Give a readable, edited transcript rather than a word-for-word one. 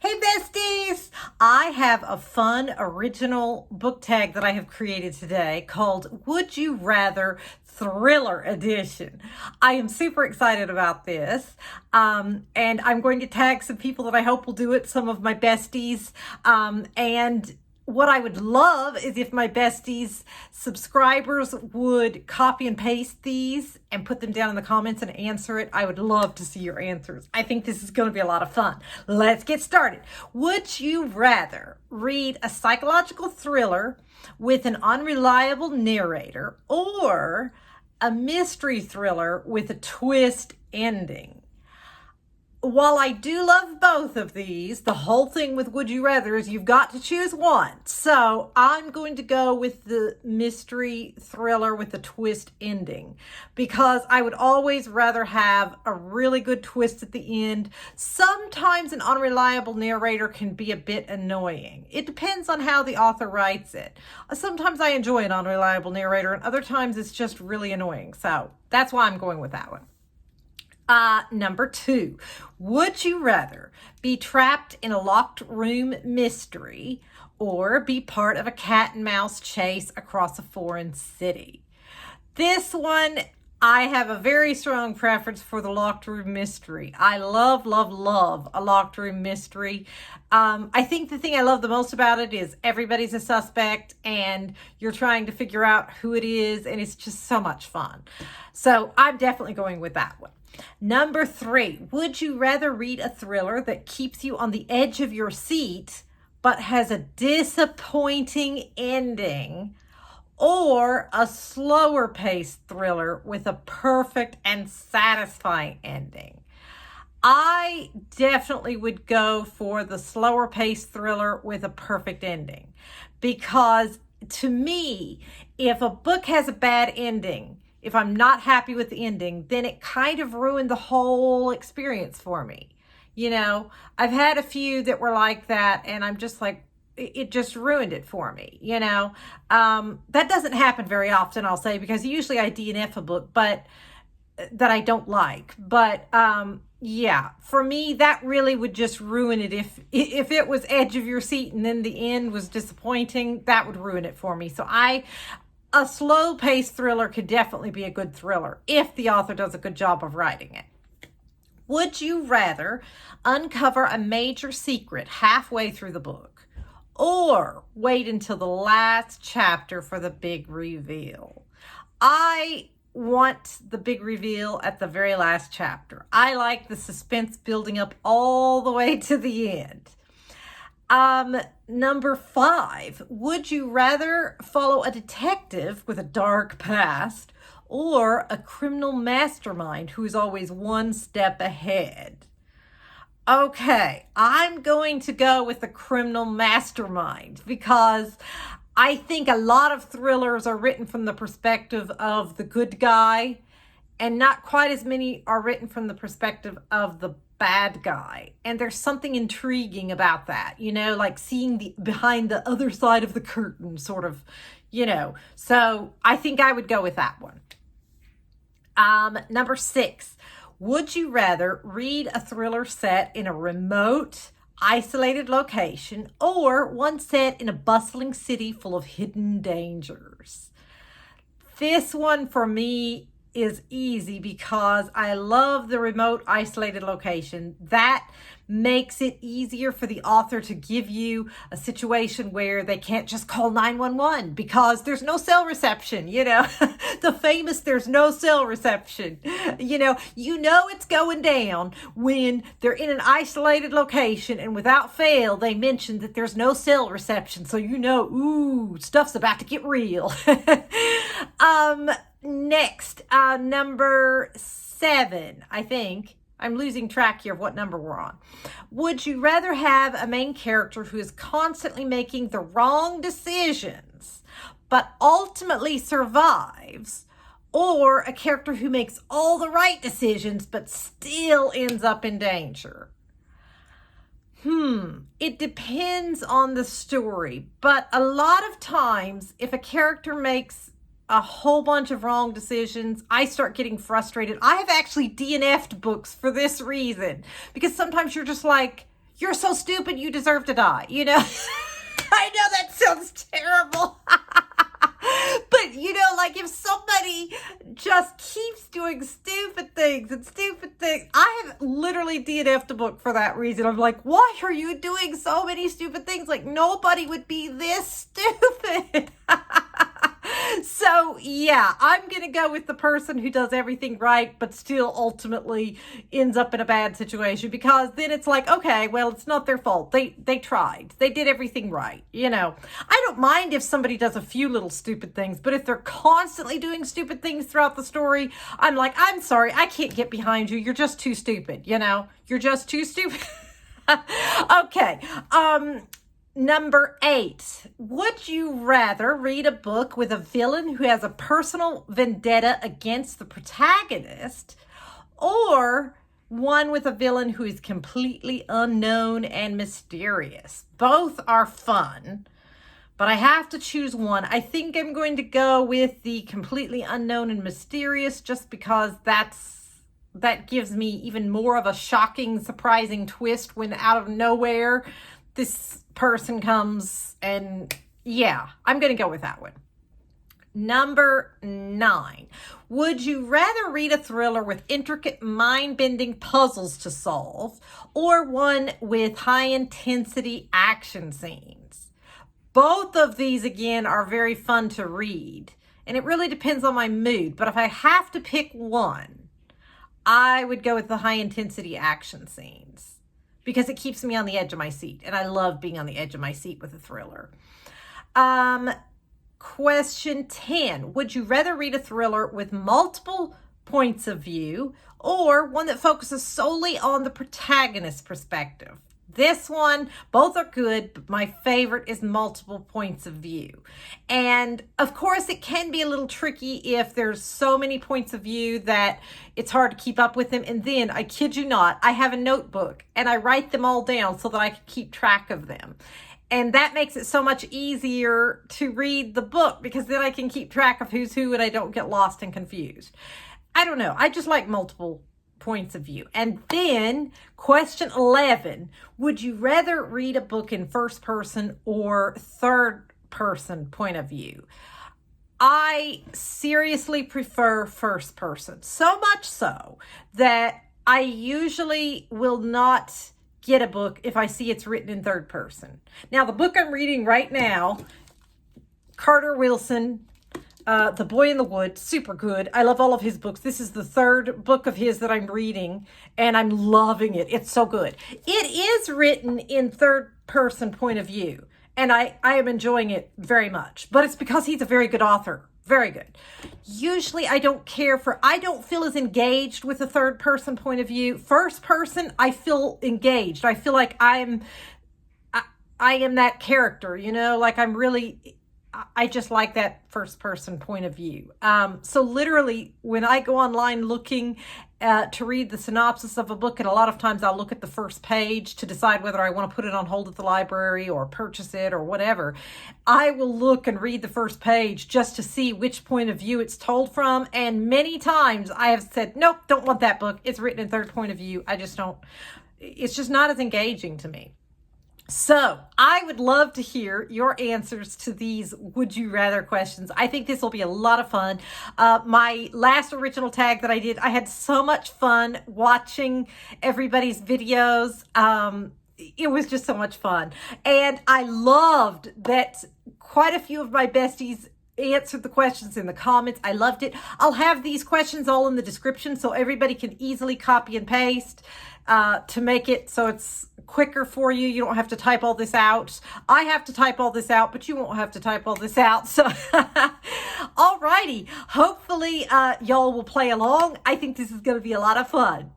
Hey besties! I have a fun original book tag that I have created today called Would You Rather Thriller Edition. I am super excited about this, and I'm going to tag some people that I hope will do it, some of my besties, and what I would love is if my besties subscribers would copy and paste these and put them down in the comments and answer it. I would love to see your answers. I think this is going to be a lot of fun. Let's get started. Would you rather read a psychological thriller with an unreliable narrator or a mystery thriller with a twist ending? While I do love both of these, the whole thing with Would You Rather is you've got to choose one. So I'm going to go with the mystery thriller with a twist ending because I would always rather have a really good twist at the end. Sometimes an unreliable narrator can be a bit annoying. It depends on how the author writes it. Sometimes I enjoy an unreliable narrator and other times it's just really annoying. So that's why I'm going with that one. Number 2, would you rather be trapped in a locked room mystery or be part of a cat and mouse chase across a foreign city? This one, I have a very strong preference for the locked room mystery. I love, love, love a locked room mystery. I think the thing I love the most about it is everybody's a suspect and you're trying to figure out who it is, and it's just so much fun. So I'm definitely going with that one. Number 3, would you rather read a thriller that keeps you on the edge of your seat but has a disappointing ending, or a slower paced thriller with a perfect and satisfying ending? I definitely would go for the slower paced thriller with a perfect ending, because to me, if a book has a bad ending, if I'm not happy with the ending, then it kind of ruined the whole experience for me. You know, I've had a few that were like that, and I'm just like, it just ruined it for me, you know. That doesn't happen very often, I'll say, because usually I DNF a book, but that I don't like. But yeah, for me, that really would just ruin it. If it was edge of your seat and then the end was disappointing, that would ruin it for me. So a slow-paced thriller could definitely be a good thriller if the author does a good job of writing it. Would you rather uncover a major secret halfway through the book or wait until the last chapter for the big reveal? I want the big reveal at the very last chapter. I like the suspense building up all the way to the end. Number 5, would you rather follow a detective with a dark past or a criminal mastermind who is always one step ahead? Okay, I'm going to go with the criminal mastermind because I think a lot of thrillers are written from the perspective of the good guy, and not quite as many are written from the perspective of the bad guy. And there's something intriguing about that, you know, like seeing the behind the other side of the curtain, sort of, you know. So I think I would go with that one. Number 6, would you rather read a thriller set in a remote, isolated location or one set in a bustling city full of hidden dangers? This one for me is easy because I love the remote, isolated location. That makes it easier for the author to give you a situation where they can't just call 911 because there's no cell reception, you know. The famous there's no cell reception. You know it's going down when they're in an isolated location and without fail they mention that there's no cell reception. So you know, ooh, stuff's about to get real. Next, number 7, I think. I'm losing track here of what number we're on. Would you rather have a main character who is constantly making the wrong decisions, but ultimately survives, or a character who makes all the right decisions, but still ends up in danger? It depends on the story, but a lot of times, if a character makes a whole bunch of wrong decisions, I start getting frustrated. I have actually DNF'd books for this reason, because sometimes you're just like, you're so stupid, you deserve to die, you know? I know that sounds terrible. But, you know, like if somebody just keeps doing stupid things and stupid things, I have literally DNF'd a book for that reason. I'm like, why are you doing so many stupid things? Like nobody would be this stupid. So yeah, I'm going to go with the person who does everything right, but still ultimately ends up in a bad situation, because then it's like, okay, well, it's not their fault. They tried. They did everything right. You know, I don't mind if somebody does a few little stupid things, but if they're constantly doing stupid things throughout the story, I'm like, I'm sorry, I can't get behind you. You're just too stupid. You know, you're just too stupid. Okay. Number 8, would you rather read a book with a villain who has a personal vendetta against the protagonist, or one with a villain who is completely unknown and mysterious? Both are fun, but I have to choose one. I think I'm going to go with the completely unknown and mysterious, just because that gives me even more of a shocking, surprising twist when out of nowhere this person comes, and yeah, I'm going to go with that one. Number 9, would you rather read a thriller with intricate mind-bending puzzles to solve, or one with high-intensity action scenes? Both of these, again, are very fun to read, and it really depends on my mood, but if I have to pick one, I would go with the high-intensity action scenes, because it keeps me on the edge of my seat. And I love being on the edge of my seat with a thriller. Question 10. Would you rather read a thriller with multiple points of view, or one that focuses solely on the protagonist's perspective? This one, both are good, but my favorite is multiple points of view. And of course, it can be a little tricky if there's so many points of view that it's hard to keep up with them. And then, I kid you not, I have a notebook and I write them all down so that I can keep track of them. And that makes it so much easier to read the book, because then I can keep track of who's who and I don't get lost and confused. I don't know. I just like multiple points of view. And then question 11, would you rather read a book in first person or third person point of view? I seriously prefer first person, so much so that I usually will not get a book if I see it's written in third person. Now, the book I'm reading right now, Carter Wilson, The Boy in the Wood, super good. I love all of his books. This is the 3rd book of his that I'm reading, and I'm loving it. It's so good. It is written in third person point of view, and I am enjoying it very much. But it's because he's a very good author. Very good. Usually I don't feel as engaged with the third person point of view. First person, I feel engaged. I feel like I am that character, you know, like I just like that first person point of view. So literally when I go online looking to read the synopsis of a book, and a lot of times I'll look at the first page to decide whether I want to put it on hold at the library or purchase it or whatever, I will look and read the first page just to see which point of view it's told from. And many times I have said, nope, don't want that book. It's written in third point of view. It's just not as engaging to me. So I would love to hear your answers to these would you rather questions. I think this will be a lot of fun. My last original tag that I did, I had so much fun watching everybody's videos. It was just so much fun. And I loved that quite a few of my besties answered the questions in the comments. I loved it. I'll have these questions all in the description so everybody can easily copy and paste to make it so it's quicker for you. You don't have to type all this out. I have to type all this out, but you won't have to type all this out. So, alrighty. Hopefully, y'all will play along. I think this is going to be a lot of fun.